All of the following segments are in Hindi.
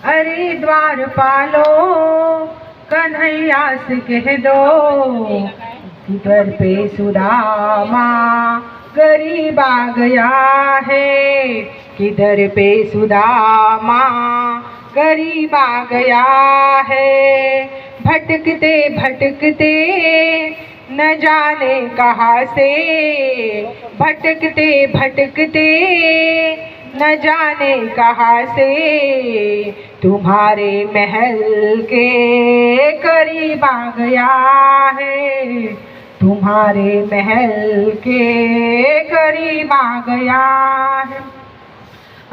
अरे द्वारपालो कन्हैया से कह दो कि घर पे सुदामा गरीब आ गया है, किधर पे सुदामा गरीब आ गया है। भटकते भटकते न जाने कहाँ से, भटकते भटकते न जाने कहाँ से तुम्हारे महल के करीब आ गया है, तुम्हारे महल के करीब आ गया है।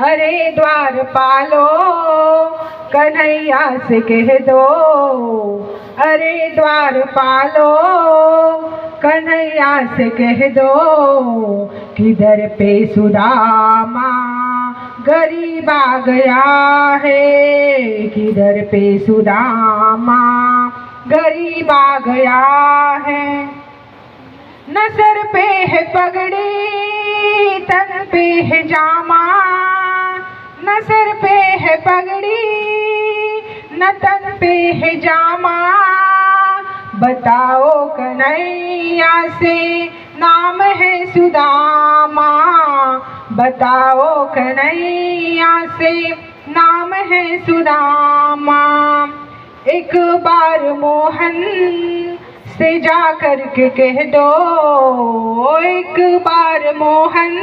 अरे द्वारपालो कन्हैया से कह दो, अरे द्वारपालो कन्हैया से कह दो किधर पे सुदामा गरीब आ गया है, किधर पे सुदामा गरीब आ गया है। न सर पे है पगड़ी तन पे है जामा, न सर पे है पगड़ी न तन पे है जामा। बताओ कन्हैया से नाम है सुदामा, बताओ कन्हैया से नाम है सुदामा। एक बार मोहन से जा कर के कह दो, एक बार मोहन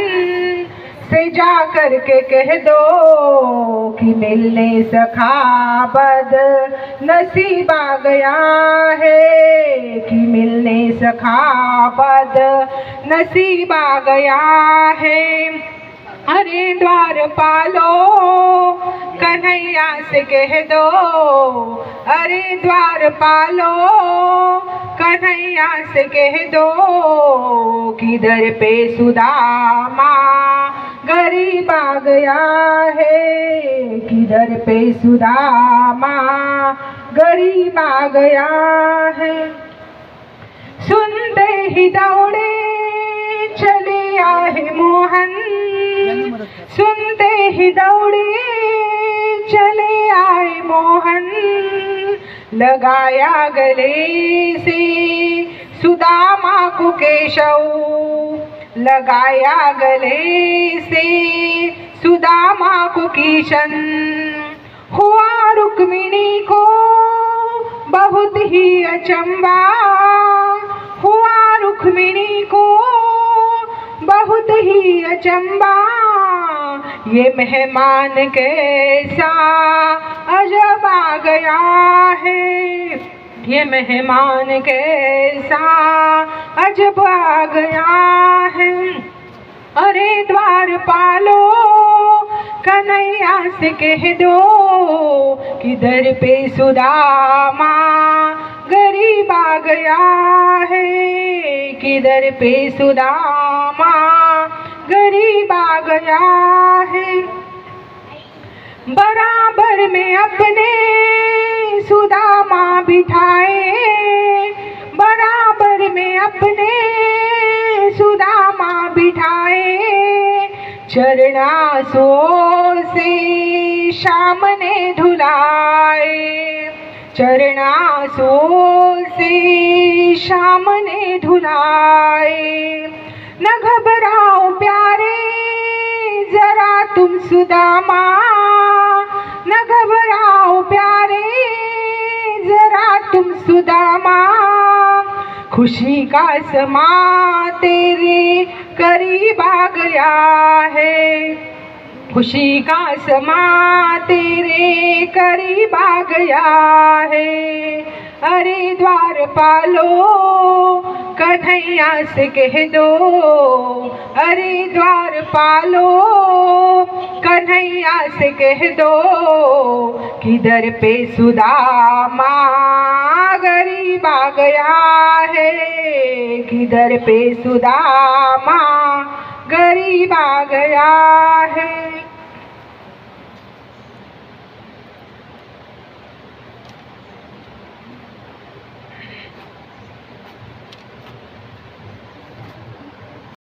से जा कर के कह दो कि मिलने सखा बद नसीब आ गया है, कि मिलने सखा बद नसीब आ गया है। अरे द्वारपालो कन्हैया से कह दो, अरे द्वारपालो कन्हैया से कह दो किधर पे सुदामा गरीब आ गया है, किधर पे सुदामा गरीब आ गया है। सुनते ही दौड़े चले आए मोहन, सुनते ही दौड़े चले आए मोहन। लगाया गले से सुदामा को केशव, लगाया गले से सुदामा को किशन। हुआ रुक्मिणी को बहुत ही अचंबा, हुआ रुक्मिणी को बहुत ही अचंबा। ये मेहमान कैसा अजब आ गया है, ये मेहमान कैसा अजब आ गया है। अरे द्वारपालो कन्हैया से कह दो किधर पे सुदामा गरीब आ गया है, किधर पे सुदामा गरीब आ गया है। बराबर में अपने सुदामा बिठाए, बराबर में अपने सुदामा बिठाए। चरणासो से शाम ने धुलाए, चरणासो से शाम ने धुलाए। न घबराओ प्यारे जरा तुम सुदामा, न घबराओ प्यारे जरा तुम सुदामा। खुशी का समा तेरे करीब आ गया है, खुशी का समा तेरे करीब आ गया है। अरे द्वारपालो कन्हैया से कह दो, अरे द्वारपालो कन्हैया से कह दो किधर पे सुदामा गरीब आ गया है, किधर पे सुदामा गरीब आ गया है।